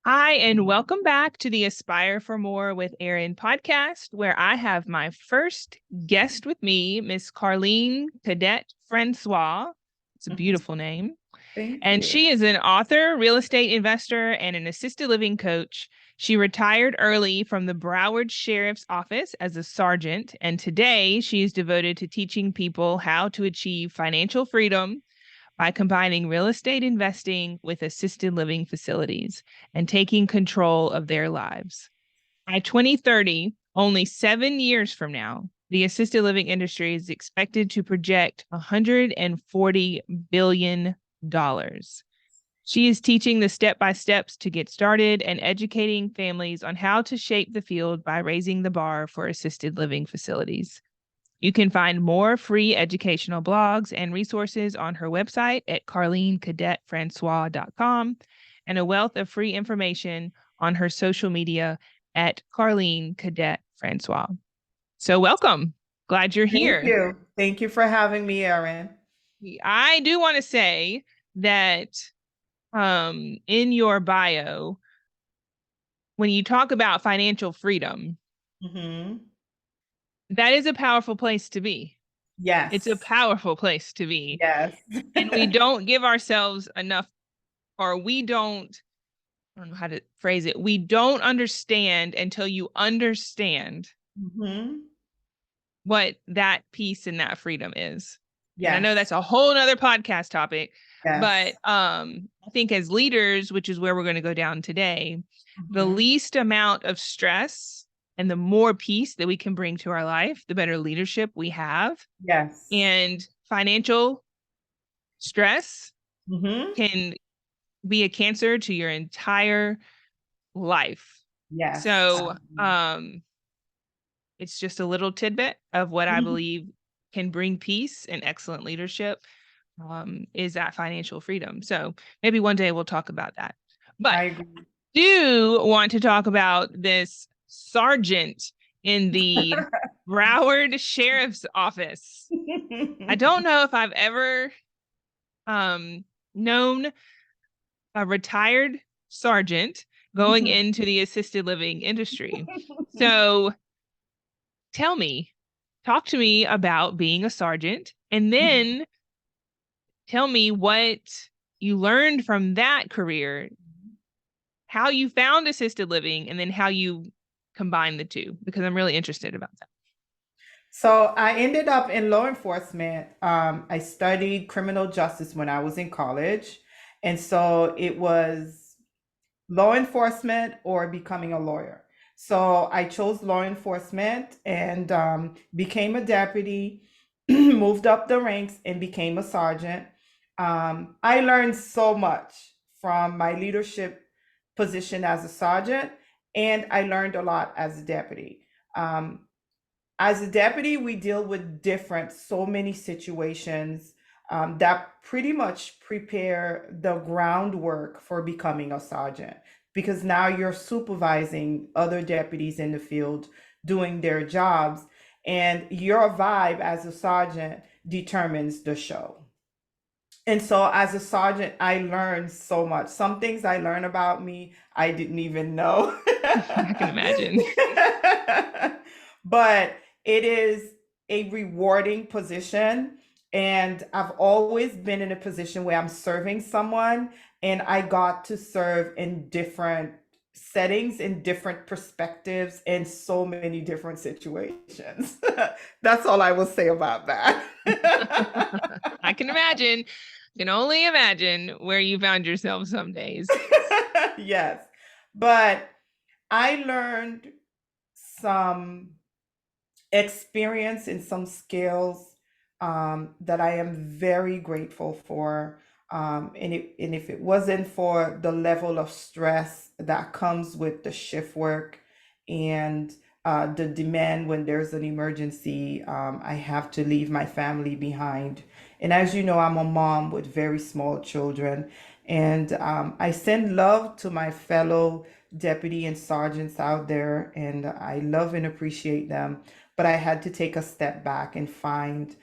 Hi, and welcome back to the Aspire for More with Erin podcast, where I have my first guest with me, Miss Carlene Cadet Francois. It's a beautiful name. Thank And you. she is an author, real estate investor, and an assisted living coach. She retired early from the Broward Sheriff's Office as a sergeant, and today she is devoted to teaching people how to achieve financial freedom by combining real estate investing with assisted living facilities and taking control of their lives. By 2030, only 7 years from now, the assisted living industry is expected to project $140 billion. She is teaching the step by steps to get started and educating families on how to shape the field by raising the bar for assisted living facilities. You can find more free educational blogs and resources on her website at carlenecadetfrancois.com and a wealth of free information on her social media at Carlene Cadet Francois. So welcome. Glad you're Thank here. you. Thank you for having me, Erin. I do want to say that in your bio, when you talk about financial freedom, that is a powerful place to be. It's a Yes. powerful place to be. Yes. And we don't give ourselves enough, or I don't know how to phrase it. We don't understand until you understand what that peace and that freedom is. And I know Yes. that's a whole nother podcast topic, but Yes. I think as leaders, which is where we're going to go down today, the Mhm. least amount of stress and the more peace that we can bring to our life, the better leadership we have. Yes. And financial stress Mhm. can be a cancer to your entire life. Yes. So, it's just a little tidbit of what I Mhm. believe can bring peace and excellent leadership, is that financial freedom. So maybe one day we'll talk about that. But I agree. do want to talk about this sergeant in the Broward Sheriff's Office. I don't know if I've ever known a retired sergeant going into the assisted living industry. So talk to me about being a sergeant, and then tell me what you learned from that career, how you found assisted living, and then how you combine the two, because I'm really interested about that. So I ended up in law enforcement. I studied criminal justice when I was in college. And so it was law enforcement or becoming a lawyer. So I chose law enforcement and became a deputy, moved up the ranks and became a sergeant. I learned so much from my leadership position as a sergeant, and I learned a lot as a deputy. Um, as a deputy, we deal with so many situations that pretty much prepare the groundwork for becoming a sergeant, because now you're supervising other deputies in the field doing their jobs, and your vibe as a sergeant determines the show. And so as a sergeant, I learned so much. Some things I learned about me, I didn't even know. I can imagine. But it is a rewarding position. And I've always been in a position where I'm serving someone, and I got to serve in different settings, in different perspectives, in so many different situations. That's all I will say about that. I can imagine, can only imagine where you found yourself some days. Yes. But I learned some experience and some skills that I am very grateful for. And if it wasn't for the level of stress that comes with the shift work and the demand when there's an emergency, I have to leave my family behind. And as you know, I'm a mom with very small children. And I send love to my fellow deputy and sergeants out there, and I love and appreciate them. But I had to take a step back and find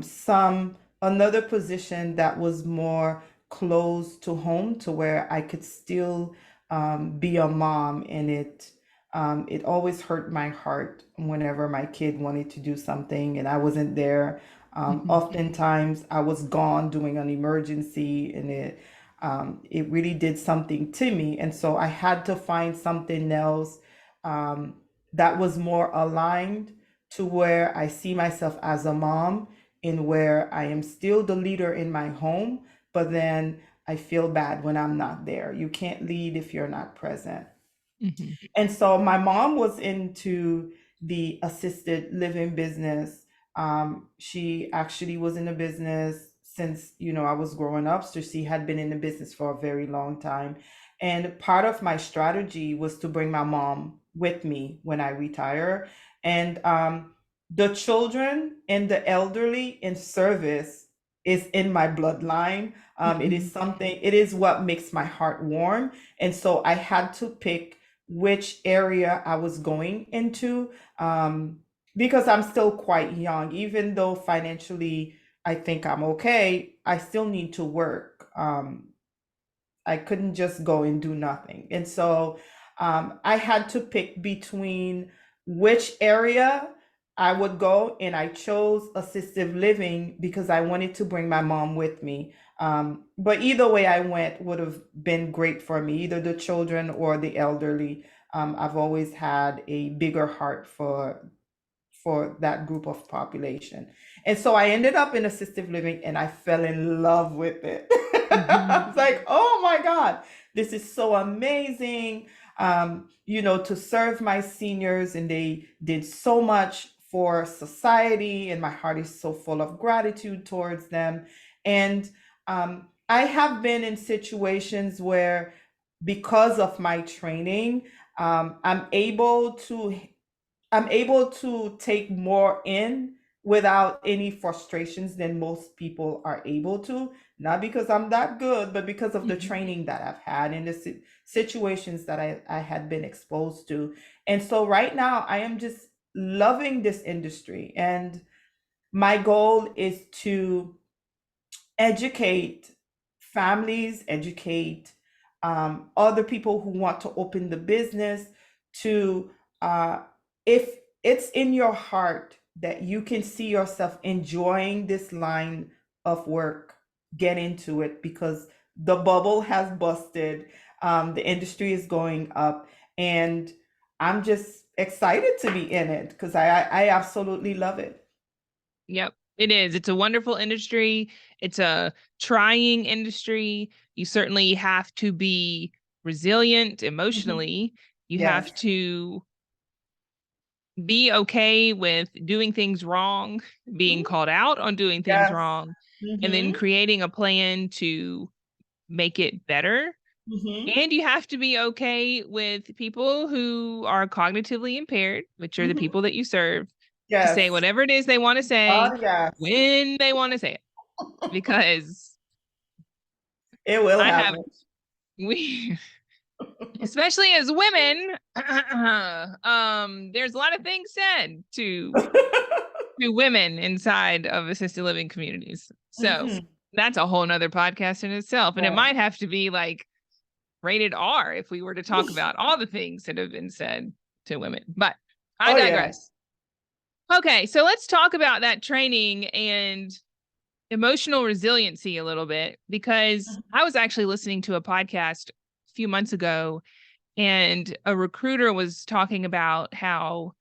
some another position that was more close to home, to where I could still be a mom, and it always hurt my heart whenever my kid wanted to do something and I wasn't there. Oftentimes I was gone doing an emergency, and it really did something to me. And so I had to find something else um, that was more aligned to where I see myself as a mom, in where I am still the leader in my home, but then I feel bad when I'm not there. You can't lead if you're not present. Mhm. And so my mom was into the assisted living business. She actually was in the business since, I was growing up. So she had been in the business for a very long time. And part of my strategy was to bring my mom with me when I retire. And the children and the elderly in service is in my bloodline. It is Mhm. something, it is what makes my heart warm. And so I had to pick which area I was going into, um, because I'm still quite young. Even though financially I think I'm okay, I still need to work. I couldn't just go and do nothing. And so I had to pick between which area I would go, and I chose assistive living because I wanted to bring my mom with me. But either way I went would have been great for me, either the children or the elderly. I've always had a bigger heart for that group of population. And so I ended up in assistive living, and I fell in love with it. I Mhm. was like, oh my God, this is so amazing. To serve my seniors, and they did so much for society, and my heart is so full of gratitude towards them. And I have been in situations where, because of my training, um, I'm able to I'm able to take more in without any frustrations than most people are able to. Not because I'm that good, but because of the Mhm. training that I've had in the situations that I had been exposed to. And so right now, I am just loving this industry. And my goal is to educate families, educate other people who want to open the business, to, if it's in your heart that you can see yourself enjoying this line of work, get into it, because the bubble has busted. The industry is going up, and I'm just excited to be in it because I absolutely love it. Yep, it is. It's a wonderful industry. It's a trying industry. You certainly have to be resilient Mhm. emotionally. You have Yes. to be okay with doing things wrong, being Mhm. called out on doing things Yes. wrong, and then Mhm. creating a plan to make it better. Mhm. And you have to be okay with people who are cognitively impaired, which are the Mhm. people that you serve, to say Yes. whatever it is they want to say Oh, yes. when they want to say it. Because It will I have happen. we especially as women, there's a lot of things said to women inside of assisted living communities. So Mhm. that's a whole nother podcast in itself. And it Right. might have to be like rated R if we were to talk about all the things that have been said to women. But I Oh, yeah. digress. Okay, so let's talk about that training and emotional resiliency a little bit, because I was actually listening to a podcast a few months ago, and a recruiter was talking about how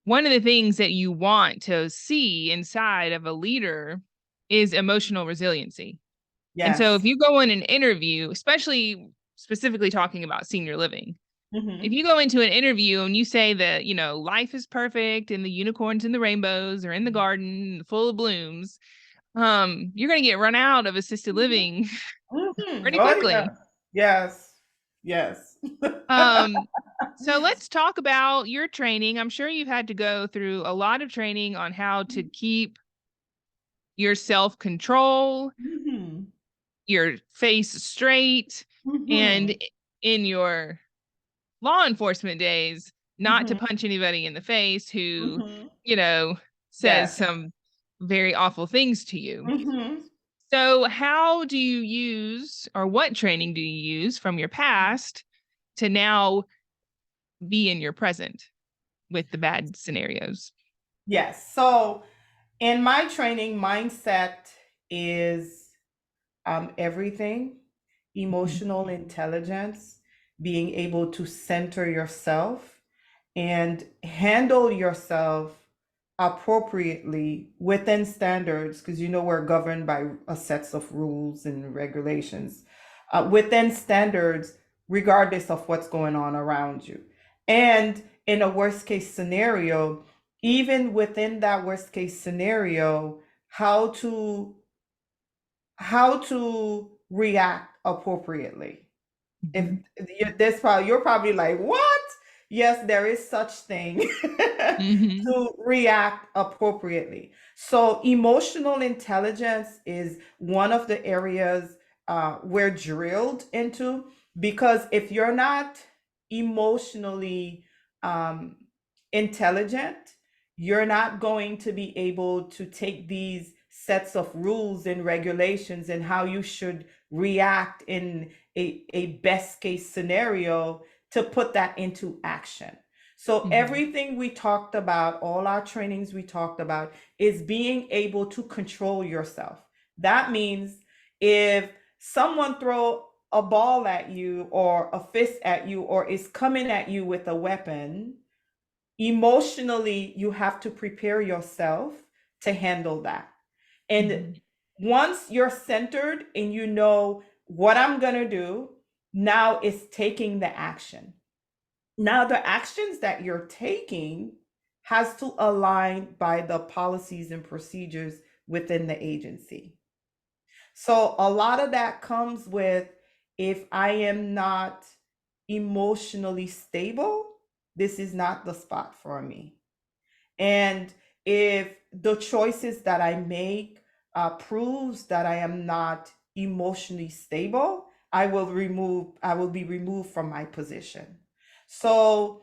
one of the things that you want to see inside of a leader is emotional resiliency. And so if Yes. you go in an interview, especially specifically talking about senior living, if Mhm. you go into an interview and you say that, life is perfect and the unicorns and the rainbows are in the garden full of blooms, you're going to get run out of assisted Mhm. living Mhm. pretty Oh, yeah. quickly. Yes. Yes. Um, so let's talk about your training. I'm sure you've had to go through a lot of training on how to keep your self control, Mhm. your face straight, and Mhm. in your law enforcement days, not to Mhm. punch anybody in the face who, Mhm. you know, says Yes. some very awful things to you. Mhm. So, how do you use, or what training do you use from your past to now be in your present with the bad scenarios? Yes. So in my training, mindset is everything, Mhm. emotional intelligence, being able to center yourself and handle yourself appropriately within standards, because we're governed by a sets of rules and regulations, within standards, regardless of what's going on around you. And in a worst case scenario, even within that worst case scenario, how to react appropriately. If Mhm. you're probably like, what? Yes, there is such thing Mhm. to react appropriately. So emotional intelligence is one of the areas we're drilled into, because if you're not emotionally um, intelligent, you're not going to be able to take these sets of rules and regulations and how you should react in a best case scenario to put that into action. So Mhm. everything we talked about, all our trainings we talked about, is being able to control yourself. That means if someone throw a ball at you or a fist at you or is coming at you with a weapon, emotionally you have to prepare yourself to handle that. And Mhm. once you're centered and you know what I'm going to do, now it's taking the action. Now the actions that you're taking has to align by the policies and procedures within the agency. So a lot of that comes with, if I am not emotionally stable, this is not the spot for me. And if the choices that I make proves that I am not emotionally stable, I will be removed from my position. So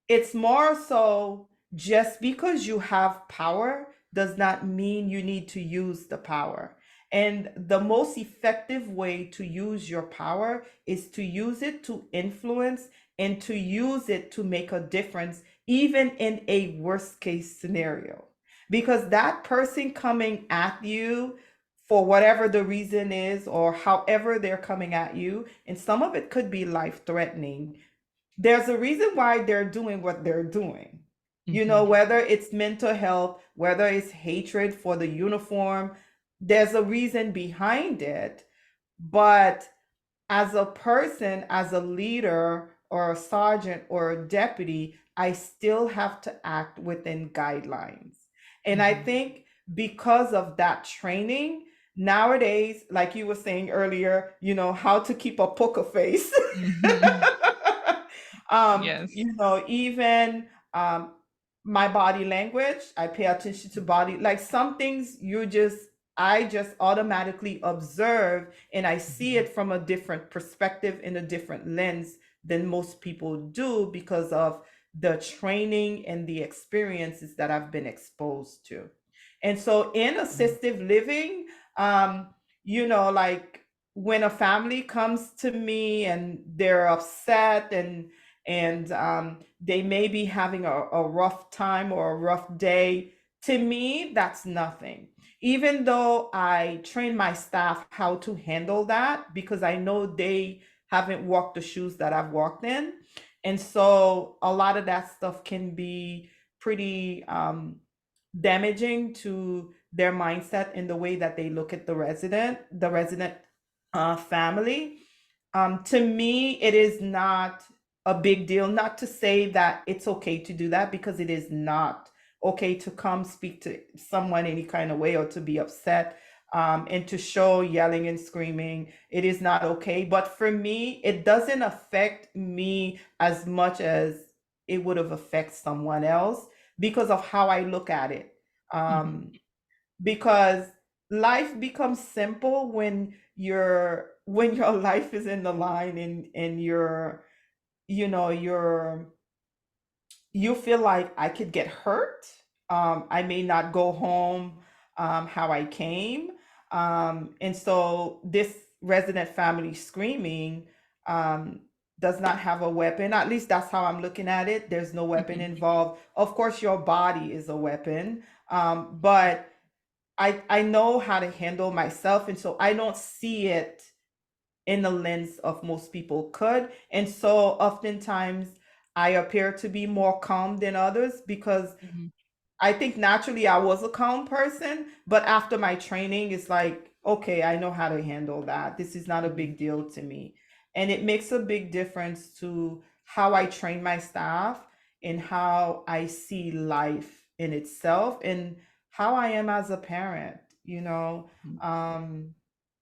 it's more so, just because you have power does not mean you need to use the power. And the most effective way to use your power is to use it to influence and to use it to make a difference, even in a worst case scenario. Because that person coming at you, for whatever the reason is, or however they're coming at you, and some of it could be life threatening, there's a reason why they're doing what they're doing. Mhm. Whether it's mental health, whether it's hatred for the uniform, there's a reason behind it. But as a person, as a leader or a sergeant or a deputy, I still have to act within guidelines. And I Mhm. think because of that training, nowadays, like you were saying earlier, how to keep a poker face. Mhm. Yes. Even my body language, I pay attention to body, like some things I just automatically observe, and I see Mhm. it from a different perspective, in a different lens than most people do, because of the training and the experiences that I've been exposed to. And so in Mhm. assistive living, like when a family comes to me and they're upset, and they may be having a rough time or a rough day, to me that's nothing. Even though I train my staff how to handle that, because I know they haven't walked the shoes that I've walked in. And so a lot of that stuff can be pretty damaging to their mindset in the way that they look at the resident family. To me, it is not a big deal. Not to say that it's okay to do that, because it is not okay to come speak to someone any kind of way or to be upset, and to show yelling and screaming. It is not okay. But for me, it doesn't affect me as much as it would have affected someone else, because of how I look at it. Mhm. Um, because life becomes simple when your life is in the line, and you feel like, I could get hurt. I may not go home how I came. And so this resident family screaming, um, does not have a weapon. At least that's how I'm looking at it. There's no weapon Mhm. involved. Of course, your body is a weapon, but I know how to handle myself, and so I don't see it in the lens of most people could. And so oftentimes I appear to be more calm than others because Mhm. I think naturally I was a calm person, but after my training, it's like, okay, I know how to handle that. This is not a Mhm. big deal to me. And it makes a big difference to how I train my staff and how I see life in itself and how I am as a parent, you know. Mhm. Um,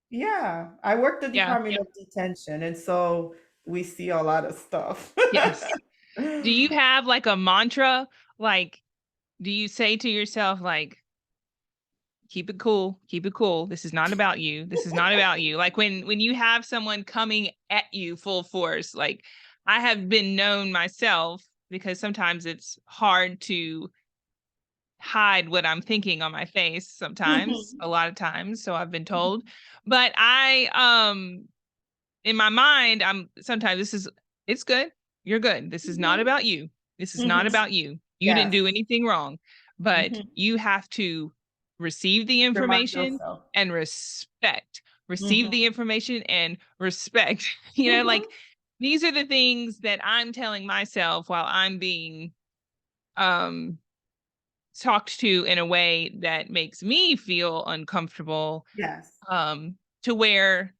yeah, I work the Yeah. Department of Detention, and so we see a lot of stuff. Yes. Do you have like a mantra? Like, do you say to yourself, like, keep it cool, keep it cool. This is not about you. This is not about you. Like when you have someone coming at you full force, like I have been known myself because sometimes it's hard to hide what I'm thinking on my face sometimes, Mhm, a lot of times, so I've been told. But I in my mind, I'm sometimes this is it's good. You're good. This is not mhm, about you. This is not mhm. about you. You didn't Yes. do anything wrong, but Mhm. you have to receive the Remind information yourself. and respect. Receive Mhm. the information and respect. Mhm. Like these are the things that I'm telling myself while I'm being um talked to in a way that makes me feel uncomfortable Yes. to where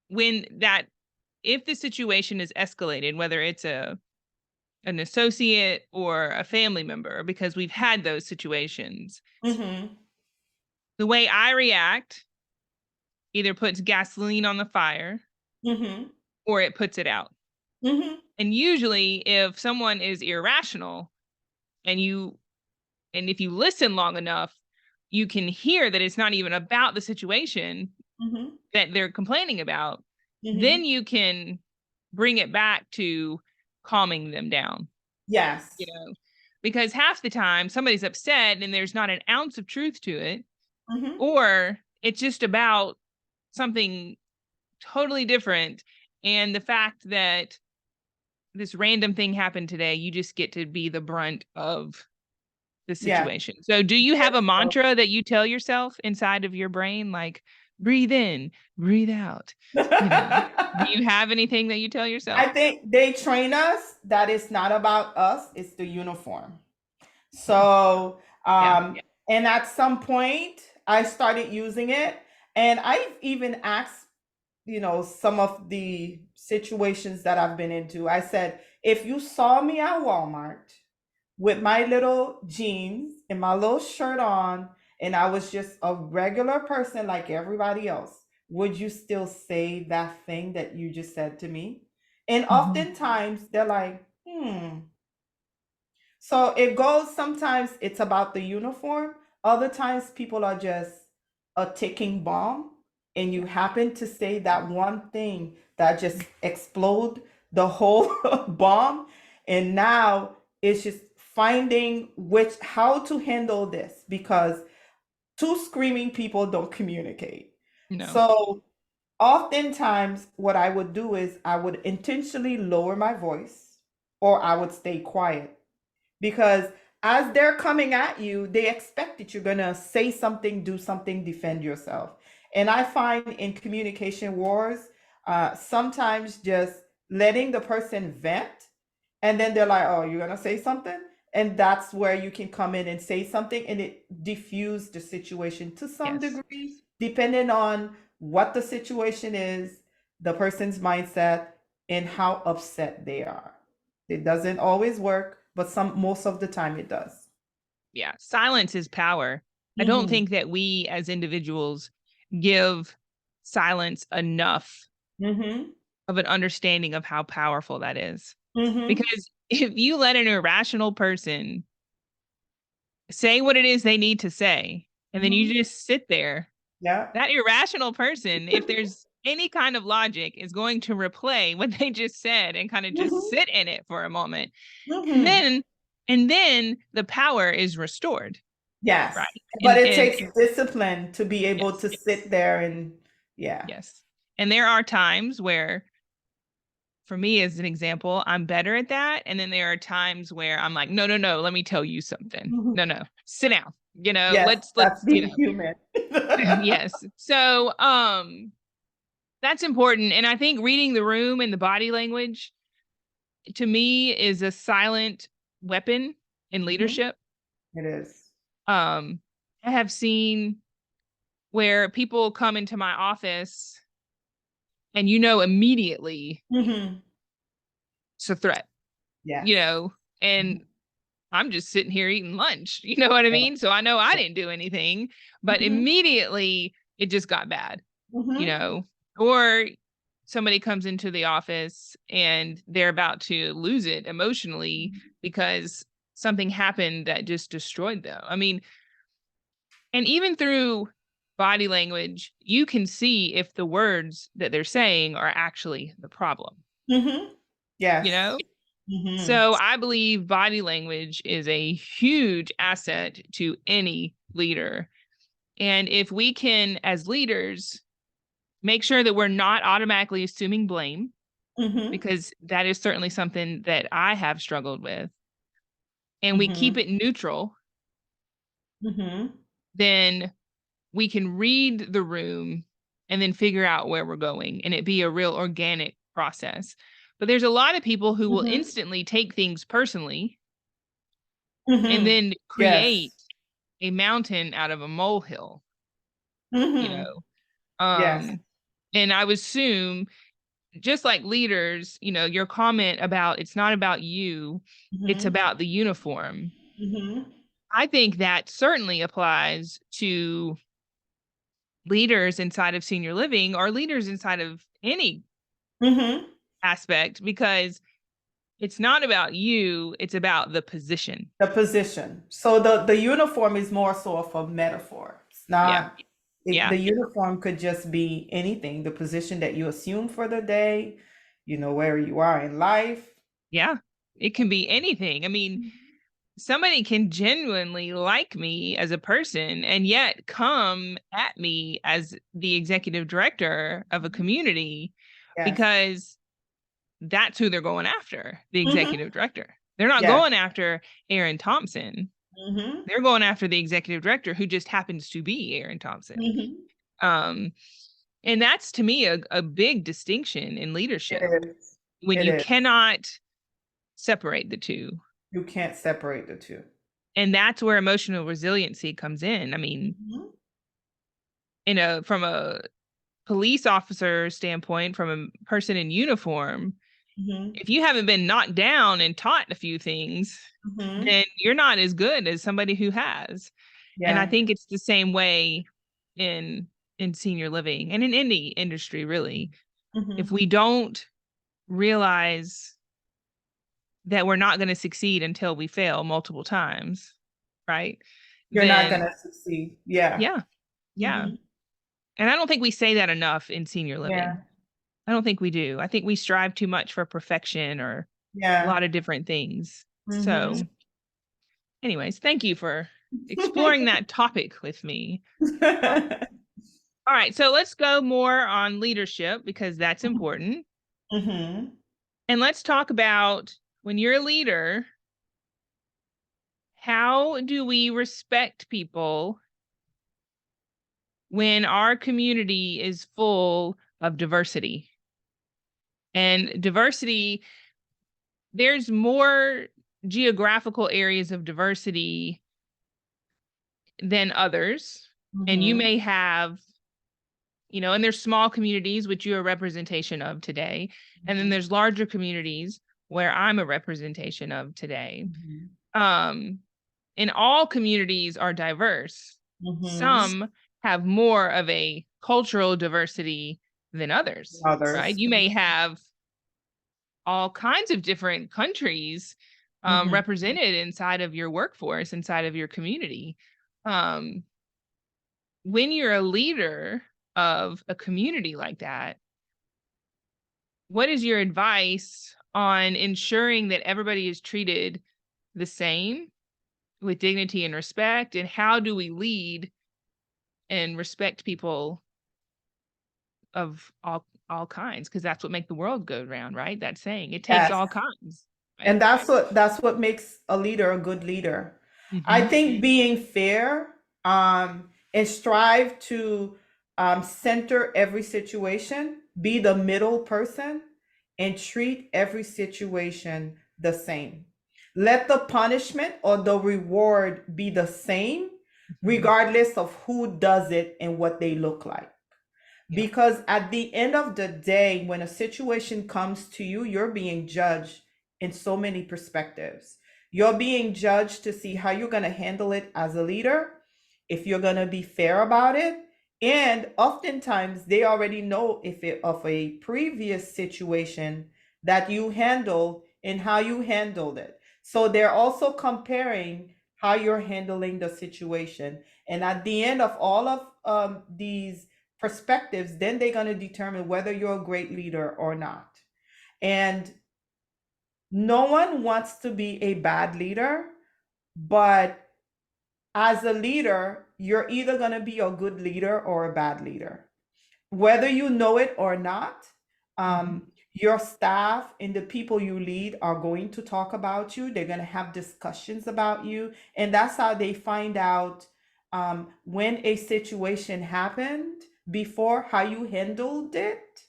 when that if the situation is escalated, whether it's an associate or a family member, because we've had those situations, Mhm. the way I react either puts gasoline on the fire Mhm. or it puts it out. Mhm. And usually if someone is irrational and if you listen long enough, you can hear that it's not even about the situation Mhm. that they're complaining about. Then Mhm. you can bring it back to calming them down, you Yes. know, because half the time somebody's upset and there's not an ounce of truth to it, Mhm. or it's just about something totally different. And the fact that this random thing happened today, you just get to be the brunt of the Yeah. situation. So, do you have Yes, a so mantra that you tell yourself inside of your brain, like breathe in, breathe out? You know, do you have anything that you tell yourself? I think they train us that it's not about us, it's the uniform. Mhm. So, Yeah. and at some point, I started using it, and I've even asked, some of the situations that I've been into. I said, if you saw me at Walmart with my little jeans and my little shirt on, and I was just a regular person like everybody else, would you still say that thing that you just said to me? And Mhm. oftentimes they're like, hmm. So it goes, sometimes it's about the uniform, other times people are just a ticking bomb, and you Yeah. happen to say that one thing that just explode the whole bomb, and now it's just finding which how to handle this because two screaming people don't communicate. No. So oftentimes what I would do is I would intentionally lower my voice or I would stay quiet because as they're coming at you, they expect that you're going to say something, do something, defend yourself. And I find in communication wars, sometimes just letting the person vent, and then they're like, oh, you're going to say something? And that's where you can come in and say something, and it diffuse the situation to some Yes. degree, depending on what the situation is, the person's mindset, and how upset they are. It doesn't always work, but most of the time it does. Yeah. Silence is power. I don't Mhm. think that we as individuals give silence enough Mhm. of an understanding of how powerful that is. Mhm. Because if you let an irrational person say what it is they need to say, and then you Mhm. just sit there, Yeah. that irrational person, if there's any kind of logic, is going to replay what they just said and kind of just Mhm. sit in it for a moment. And Mhm. then and then the power is restored, right? Yes. But And it takes discipline to be able yes, to sit there and yeah. yes. And there are times where for me, as an example, I'm better at that. And then there are times where I'm like, no, no, no, let me tell you something. Mhm. No, no, sit down. Yes, that's Let's, being human. yes. So, that's important. And I think reading the room and the body language to me is a silent weapon in Mhm. leadership. It is. Um, I have seen where people come into my office and immediately Mhm. it's a threat, you Yes. know, and Mhm. I'm just sitting here eating lunch, you know what I Yeah. mean? So I know I Yeah. didn't do anything, but Mhm. immediately it just got bad, you Mhm. know, or somebody comes into the office and they're about to lose it emotionally because something happened that just destroyed them. I mean, and even through body language, you can see if the words that they're saying are actually the problem, Mhm. you Yes. know? Mhm. So I believe body language is a huge asset to any leader. And if we can, as leaders, make sure that we're not automatically assuming blame, Mhm. because that is certainly something that I have struggled with, and we keep Mhm. it neutral, Mhm. then we can read the room and then figure out where we're going and it be a real organic process. But there's a lot of people who will Mhm. instantly take things personally and Mhm. then create Yes. a mountain out of a molehill, you Mhm. know. Yes. And I would assume, just like leaders, your comment about it's not about you, it's Mhm. about the uniform. Mhm. I think that certainly applies to leaders inside of senior living or leaders inside of any Mhm. aspect, because it's not about you, it's about the position. The position. So the uniform is more so of a metaphor. It's Yeah. not Yeah. the uniform could just be anything, the position that you assume for the day, where you are in life. Yeah. It can be anything. I mean, somebody can genuinely like me as a person and yet come at me as the executive director of a community Yes. because that's who they're going after, the Mhm. executive director. They're not Yes. going after Aaron Thompson. Mhm. They're going after the executive director who just happens to be Aaron Thompson. Mhm. Um, and that's to me a big distinction in leadership It is. when It you is. cannot separate the two. You can't separate the two. And that's where emotional resiliency comes in. I mean, Mhm. from a police officer standpoint, from a person in uniform, Mhm. if you haven't been knocked down and taught a few things, Mhm. then you're not as good as somebody who has. And I Yeah. think it's the same way in senior living and in any industry really. If Mhm. we don't realize that we're not going to succeed until we fail multiple times, right? You're not Then gonna succeed. Yeah. yeah, yeah. Mhm. And I don't think we say that enough in senior living. Yeah. I don't think we do. I think we strive too much for perfection or a Yeah. lot of different things. Mhm. So, anyways, thank you for exploring that topic with me. All right, so let's go more on leadership because that's important. Mhm. And let's talk about, when you're a leader, how do we respect people when our community is full of diversity? And diversity, there's more geographical areas of diversity than others. And you Mhm. may have, and there's small communities, which you're a representation of today. And then Mhm. there's larger communities where I'm a representation of today. Mhm. Um, and all communities are diverse. Mhm. Some have more of a cultural diversity than others, right? Others. You may have all kinds of different countries Mhm. represented inside of your workforce, inside of your community. Um, when you're a leader of a community like that, what is your advice on ensuring that everybody is treated the same with dignity and respect? And how do we lead and respect people of all kinds, because that's what make the world go round, right? That saying, it takes Yes. all kinds, And right? that's what makes a leader a good leader. I Hmm. think being fair, and strive to center every situation, be the middle person, and treat every situation the same. Let the punishment or the reward be the same, Hmm. regardless of who does it and what they look like. Yeah. Because at the end of the day, when a situation comes to you, you're being judged in so many perspectives. You're being judged to see how you're going to handle it as a leader, if you're going to be fair about it. And oftentimes, they already know if it of a previous situation that you handled and how you handled it. So they're also comparing how you're handling the situation. And at the end of all of these perspectives, then they're going to determine whether you're a great leader or not. And no one wants to be a bad leader, but as a leader, you're either going to be a good leader or a bad leader. Whether you know it or not, Hmm. your staff and the people you lead are going to talk about you. They're going to have discussions about you. And that's how they find out when a situation happened before, how you handled it.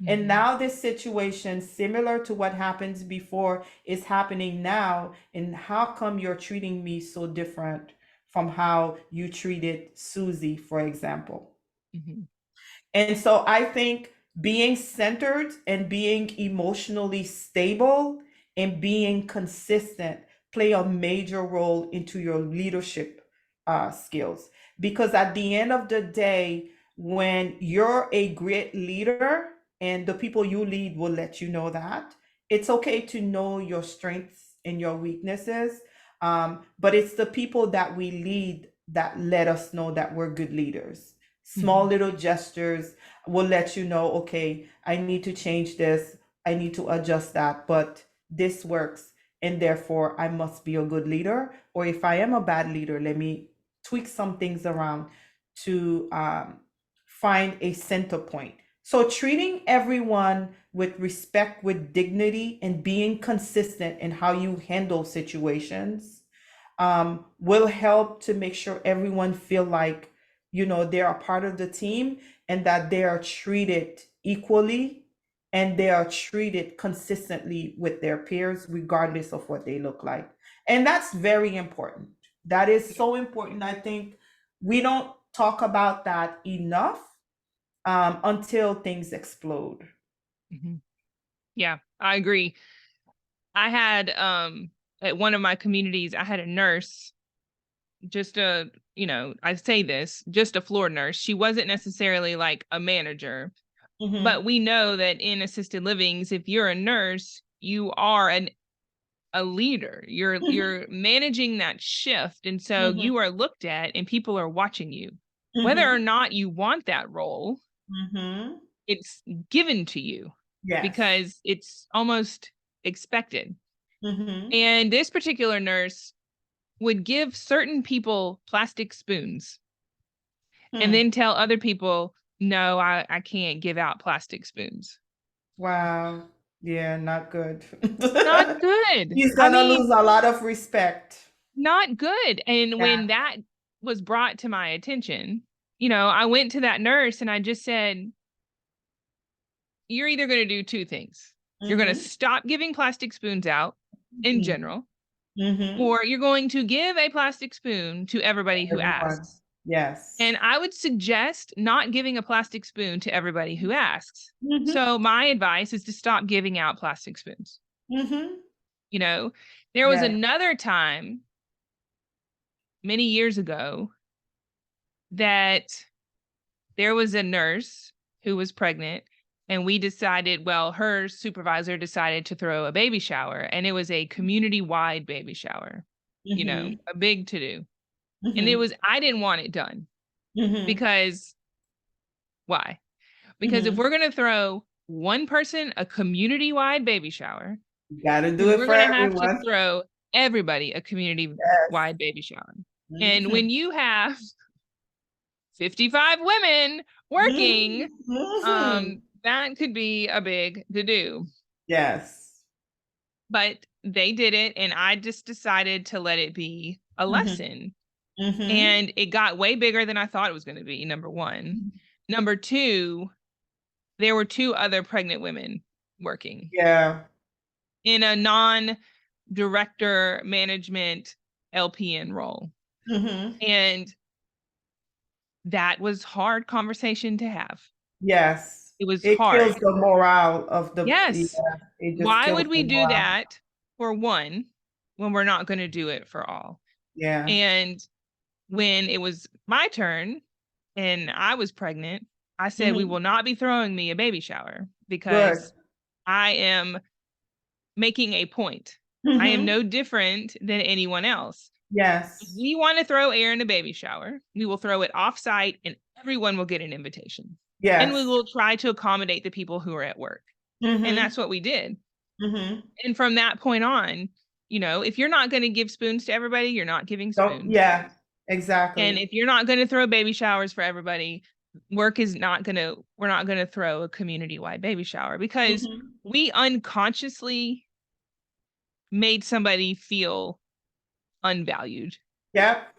And Hmm. now this situation, similar to what happens before, is happening now. And how come you're treating me so different from how you treated Susie, for example? Hmm. And so I think being centered and being emotionally stable and being consistent play a major role into your leadership skills. Because at the end of the day, when you're a great leader and the people you lead will let you know that, it's okay to know your strengths and your weaknesses. But it's the people that we lead that let us know that we're good leaders. Small Hmm. little gestures will let you know, okay, I need to change this, I need to adjust that, but this works, and therefore I must be a good leader. Or if I am a bad leader, let me tweak some things around to find a center point. So treating everyone with respect, with dignity, and being consistent in how you handle situations will help to make sure everyone feel like, they are part of the team, and that they are treated equally, and they are treated consistently with their peers regardless of what they look like. And that's very important. That is so important. I think we don't talk about that enough until things explode. Hmm. Yeah, I agree. I had at one of my communities, I had a nurse, just a, I say this, just a floor nurse. She wasn't necessarily like a manager, Hmm. but we know that in assisted livings, if you're a nurse, you are a leader. You're managing that shift, and so Hmm. you are looked at and people are watching you. Whether or Hmm. not you want that role, Hmm. it's given to you Yes. because it's almost expected. Hmm. And this particular nurse would give certain people plastic spoons and Hmm. then tell other people, no, I can't give out plastic spoons. Wow. Yeah, not good. Not good. He's I gonna mean, lose a lot of respect. not good. And Yeah. when that was brought to my attention, I went to that nurse and I just said, you're either going to do two things. You're going to Mm-hmm. stop giving plastic spoons out in general, Mm-hmm. or you're going to give a plastic spoon to everybody who Everyone. asks. Yes. And I would suggest not giving a plastic spoon to everybody who asks. Mm-hmm. So my advice is to stop giving out plastic spoons. Mm-hmm. You know, there was Yeah. another time many years ago that there was a nurse who was pregnant, and we decided, well, her supervisor decided to throw a baby shower, and it was a community-wide baby shower, Mm-hmm. a big to do. And Mm-hmm. I didn't want it done Mm-hmm. because why? Because if Mm-hmm. we're going to throw one person a community-wide baby shower, You gotta do then it we're for going to have to everyone. throw everybody a Yes. community-wide baby shower. And Mm-hmm. when you have 55 women working, Mhm. that could be a big to do. Yes. But they did it, and I just decided to let it be a Mhm. lesson. Mhm. And it got way bigger than I thought it was going to be, number one. Number two, there were two other pregnant women working Yeah. in a non-director management LPN role. Mhm. And that was hard conversation to have. Yes. It was It kills hard. the morale of the, yeah, Yes. it just Why kills would the we do morale. that for one when we're not going to do it for all? Yeah. And when it was my turn and I was pregnant, I said, we will Mhm. not be throwing me a baby shower Good. because I am making a point. I am Mhm. no different than anyone else. If Yes. we want to throw air in a baby shower, we will throw it off site and everyone will get an invitation. And we Yes. will try to accommodate the people who are at work. And Mhm. that's what we did. Mhm. And from that point on, if you're not going to give spoons to everybody, you're not giving So, spoons. yeah, And exactly. if you're not going to throw baby showers for everybody, we're not going to throw a community-wide baby shower because Mhm. we unconsciously made somebody feel unvalued. Yep.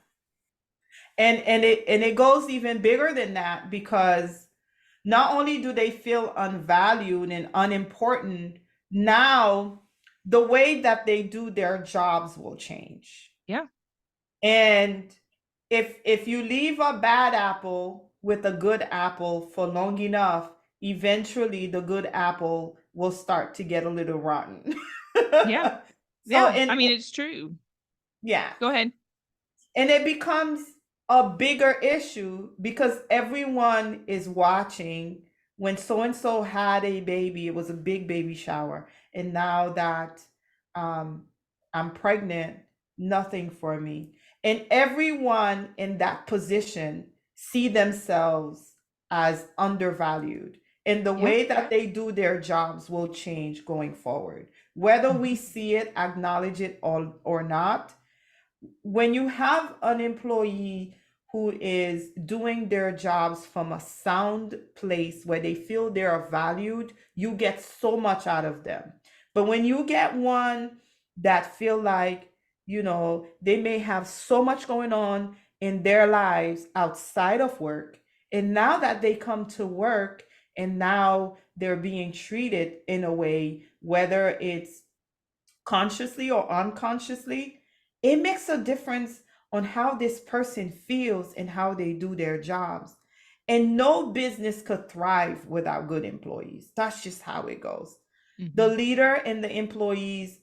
And it goes even bigger than that because not only do they feel unvalued and unimportant, now the way that they do their jobs will change. Yeah. And if you leave a bad apple with a good apple for long enough, eventually the good apple will start to get a little rotten. Yeah. So Yeah. and I mean, it's true. yeah, Go ahead. and it becomes a bigger issue because everyone is watching. When so and so had a baby, it was a big baby shower, and now that um, I'm pregnant, nothing for me. And everyone in that position see themselves as undervalued. And the Yeah. way that they do their jobs will change going forward. Whether we Mhm. see it, acknowledge it, or not, when you have an employee who is doing their jobs from a sound place where they feel they are valued, you get so much out of them. But when you get one that feel like, they may have so much going on in their lives outside of work, and now that they come to work and now they're being treated in a way, whether it's consciously or unconsciously, it makes a difference on how this person feels and how they do their jobs. And no business could thrive without good employees. That's just how it goes. The Mhm. leader and the employees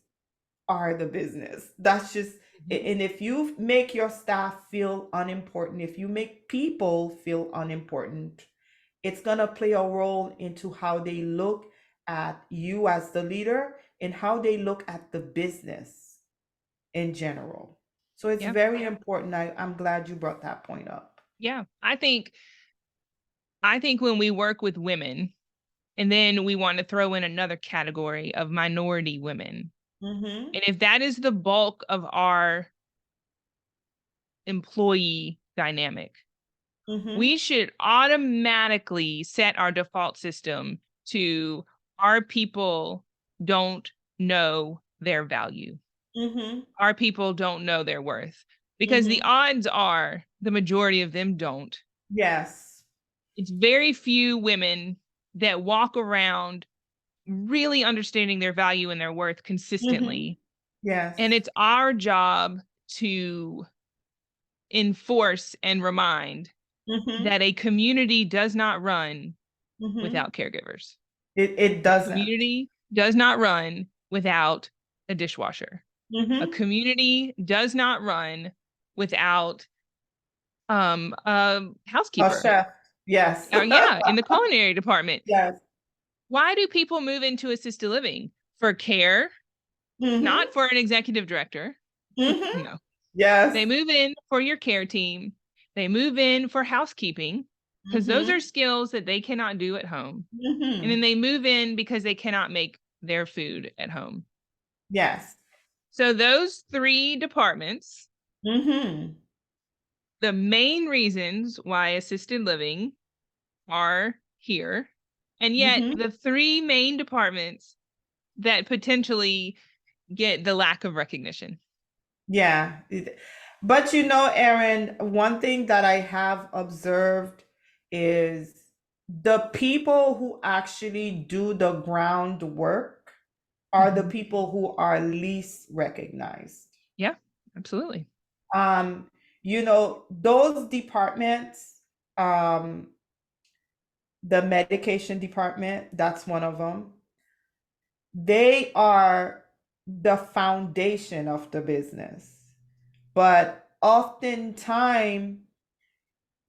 are the business. That's just, Mhm. and if you make your staff feel unimportant, if you make people feel unimportant, it's going to play a role into how they look at you as the leader and how they look at the business in general. So it's Yeah. very important. I'm glad you brought that point up. Yeah. I think when we work with women and then we want to throw in another category of minority women, Mm-hmm. and if that is the bulk of our employee dynamic, Mm-hmm. we should automatically set our default system to our people don't know their value. Mm-hmm. Our people don't know their worth because the Mm-hmm. odds are the majority of them don't. Yes. It's very few women that walk around really understanding their value and their worth Mm-hmm. consistently. And Yes. it's our job to enforce and remind Mm-hmm. that a community does not run Mm-hmm. without caregivers. It A doesn't. community does not run without a dishwasher. A Mm-hmm. community does not run without a A housekeeper. chef. Yes. Yeah, in the culinary department. Yes. Why do people move into assisted living? For care, not Mm-hmm. for an executive director. Mm-hmm. No. They Yes. move in for your care team. They move in for housekeeping because those Mm-hmm. are skills that they cannot do at home. And Mm-hmm. then they move in because they cannot make their food at home. Yes. So those three departments Mm-hmm. the main reasons why assisted living are here, and yet Hmm. the three main departments that potentially get the lack of recognition. Yeah. But you know, Erin, one thing that I have observed is the people who actually do the groundwork are the Mhm. people who are least recognized. Yeah, absolutely. Um, you know, those departments, um, the medication department, that's one of them. They are the foundation of the business. But oftentimes,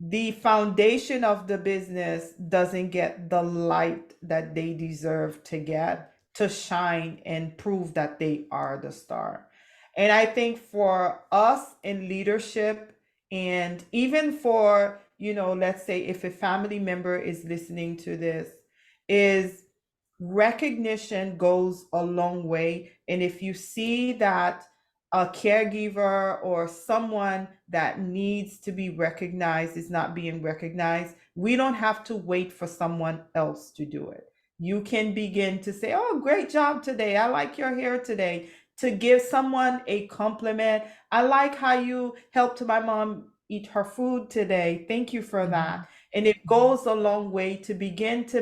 the foundation of the business doesn't get the light that they deserve to get to shine and prove that they are the star. And I think for us in leadership, and even for, you know, let's say if a family member is listening to this, is recognition goes a long way. And if you see that a caregiver or someone that needs to be recognized is not being recognized, we don't have to wait for someone else to do it. You can begin to say, "Oh, great job today. I like your hair today." To give someone a compliment. "I like how you helped my mom eat her food today. Thank you for Mhm. that." And it goes a long way to begin to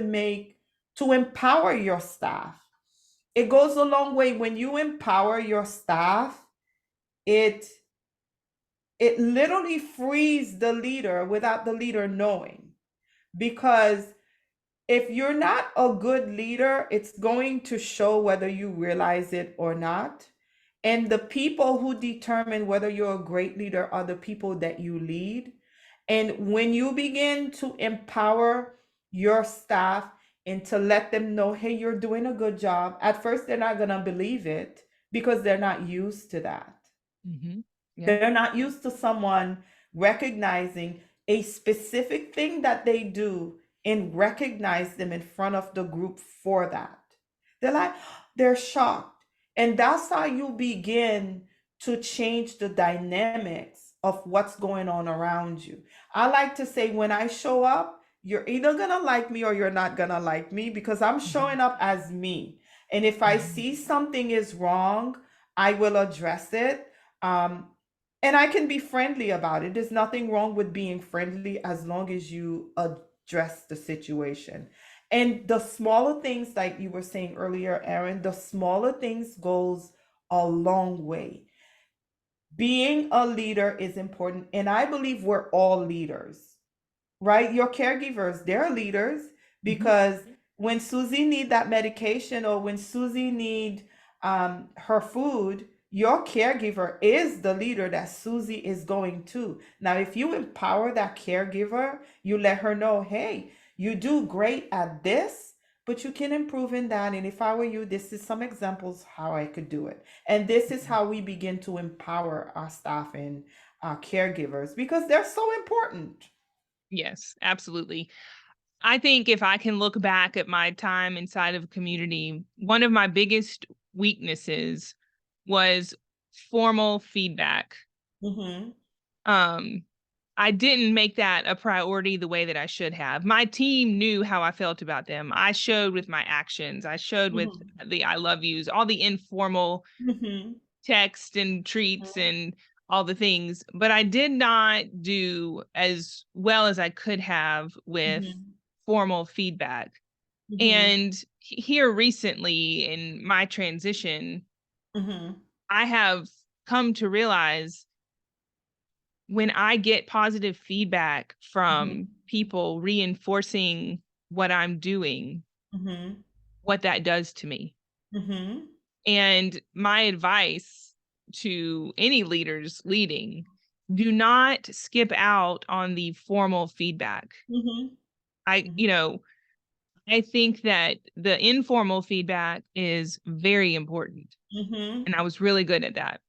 to empower your staff. It goes a long way when you empower your staff. It it literally frees the leader without the leader knowing, because if you're not a good leader, it's going to show whether you realize it or not. And the people who determine whether you're a great leader are the people that you lead. And when you begin to empower your staff and to let them know, hey, you're doing a good job, at first they're not going to believe it because they're not used to that. Mhm. Yeah. They're not used to someone recognizing a specific thing that they do and recognize them in front of the group for that. They're like, they're shocked. And that's how you begin to change the dynamics of what's going on around you. I like to say, when I show up, you're either going to like me or you're not going to like me, because I'm Mhm. showing up as me. And if I Mhm. see something is wrong, I will address it. Um, and I can be friendly about it. There's nothing wrong with being friendly as long as you address the situation. And the smaller things, like you were saying earlier, Aaron, the smaller things goes a long way. Being a leader is important, and I believe we're all leaders, right? Your caregivers, they're leaders, Mhm. because when Susie need that medication or when Susie need her food, your caregiver is the leader that Susie is going to. Now, if you empower that caregiver, you let her know, hey, you do great at this, but you can improve in that. And if I were you, this is some examples how I could do it. And this is Mhm. how we begin to empower our staff and our caregivers, because they're so important. Yes, absolutely. I think if I can look back at my time inside of a community, one of my biggest weaknesses was formal feedback. Mm-hmm. Um, I didn't make that a priority the way that I should have. My team knew how I felt about them. I showed with my actions. I showed with Mhm. the I love yous, all the informal Mhm. text and treats and all the things, but I did not do as well as I could have with Mhm. formal feedback. Mhm. And here recently in my transition, Mhm. I have come to realize when I get positive feedback Mhm. from people reinforcing what I'm doing, Mhm. what that does to me. Mhm. And my advice to any leaders leading, do not skip out on the formal feedback. Mhm. I, Mhm. you know, I think that the informal feedback is very important. Mhm. And I was really good at that.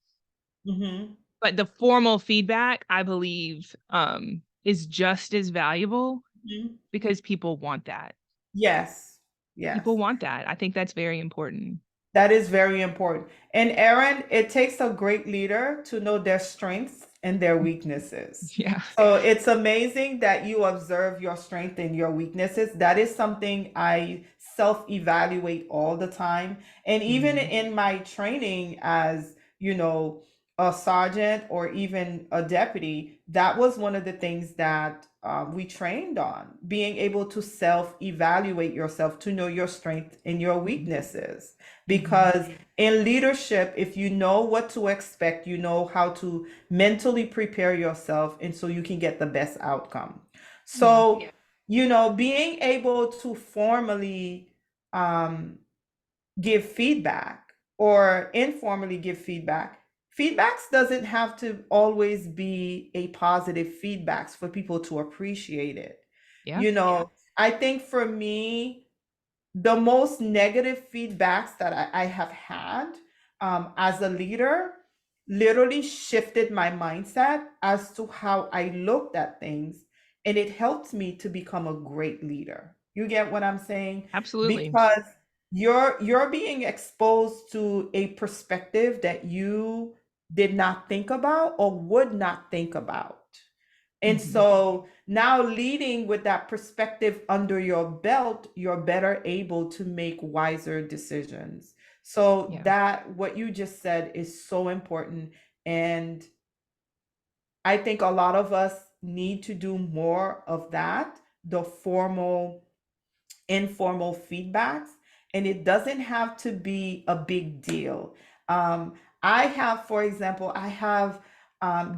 Mhm. But the formal feedback, I believe, is just as valuable Mhm. because people want that. Yes. Yes. People want that. I think that's very important. That is very important. And Aaron, it takes a great leader to know their strengths and their weaknesses. Yeah. So it's amazing that you observe your strength and your weaknesses. That is something I self-evaluate all the time. And even Mhm. in my training as, you know, a sergeant or even a deputy, that was one of the things that we trained on, being able to self-evaluate yourself, to know your strength and your Mhm. weaknesses. Mhm. Because in leadership, if you know what to expect, you know how to mentally prepare yourself, and so you can get the best outcome. Yeah. So, you know, being able to formally um, give feedback or informally give feedback. Feedbacks doesn't have to always be a positive feedbacks for people to appreciate it. Yeah. You know, I think for me, the most negative feedbacks that I have had as a leader literally shifted my mindset as to how I looked at things. And it helped me to become a great leader. You get what I'm saying? Absolutely. Because you're being exposed to a perspective that you did not think about or would not think about. And Mhm. so now leading with that perspective under your belt, you're better able to make wiser decisions. So Yeah. that what you just said is so important. And I think a lot of us need to do more of that, the formal, informal feedbacks. And it doesn't have to be a big deal. Um, I have, for example, I have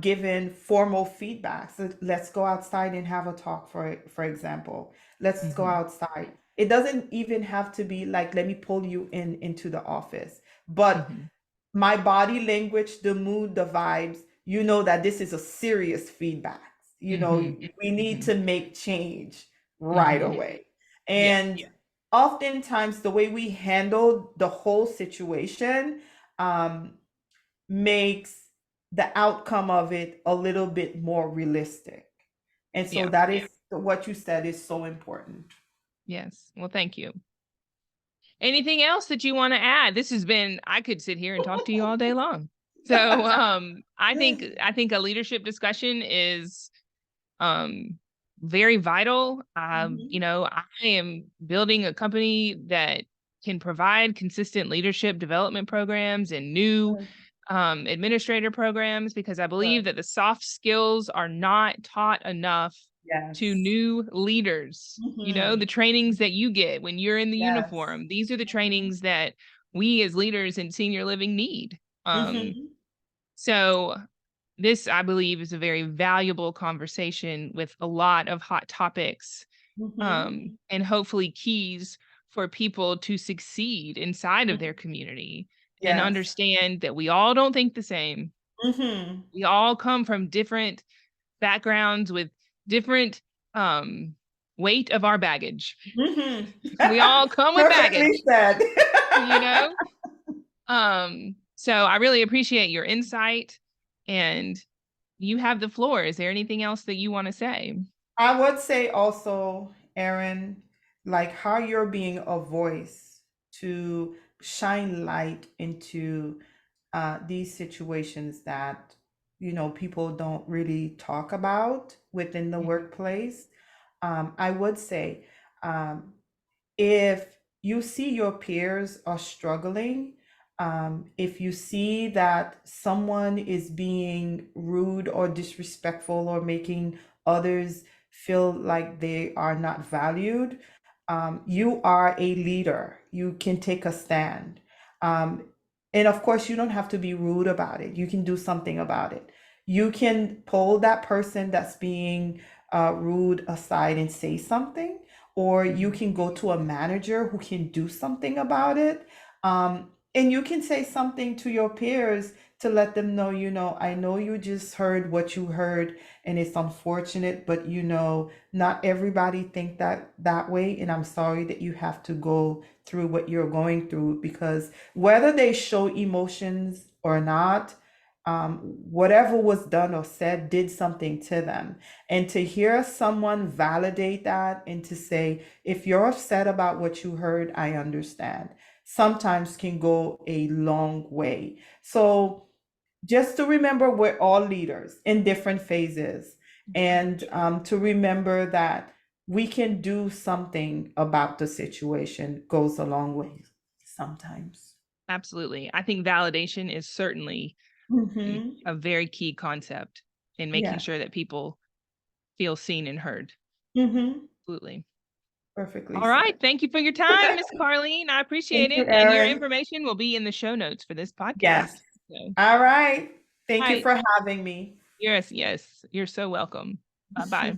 given formal feedback. So let's go outside and have a talk, for example. Let's go Mhm. outside. It doesn't even have to be like, let me pull you into the office. But Mhm. my body language, the mood, the vibes, you know that this is a serious feedback. You know, Mhm. we need Mhm. to make change right Mhm. away. Yeah. And oftentimes, the way we handle the whole situation um, makes the outcome of it a little bit more realistic. And so Yeah. that is what you said is so important. Yes. Well, thank you. Anything else that you want to add? This has been, I could sit here and talk to you all day long. So I think a leadership discussion is um very vital. Mhm. I am building a company that can provide consistent leadership development programs and new Good, administrator programs because I believe good. that the soft skills are not taught enough to Yes. new leaders. Mhm. The trainings that you get when you're in the Yes. uniform, these are the Mhm. trainings that we as leaders in senior living need. Mhm. So this, I believe, is a very valuable conversation with a lot of hot topics, Mhm. and hopefully keys for people to succeed inside of their Mhm. community and Yes. understand that we all don't think the same. Mhm. We all come from different backgrounds with different um, weight of our baggage. Mhm. We all come with Perfectly baggage, said. you know? So I really appreciate your insight and you have the floor. Is there anything else that you want to say? I would say also, Erin, like how you're being a voice to shine light into these situations that, you know, people don't really talk about within the Mhm. workplace. I would say, um, if you see your peers are struggling, if you see that someone is being rude or disrespectful or making others feel like they are not valued, you are a leader. You can take a stand. Um, and of course, you don't have to be rude about it. You can do something about it. You can pull that person that's being rude aside and say something, or you Mhm. can go to a manager who can do something about it. And you can say something to your peers to let them know, you know, I know you just heard what you heard and it's unfortunate, but you know, not everybody think that way. And I'm sorry that you have to go through what you're going through, because whether they show emotions or not, whatever was done or said did something to them. And to hear someone validate that and to say, if you're upset about what you heard, I understand, sometimes can go a long way. So just to remember we're all leaders in different phases, and to remember that we can do something about the situation goes a long way sometimes. Absolutely. I think validation is certainly Hmm. a very key concept in making Yeah. sure that people feel seen and heard. Hmm. Absolutely. Perfectly All right. said. Thank you for your time, Miss Carlene. I appreciate Thank you, it. And your Erin. information will be in the show notes for this podcast. Yes. So, All right. Thank you hi. for having me. Yes, yes. You're so welcome. Bye bye.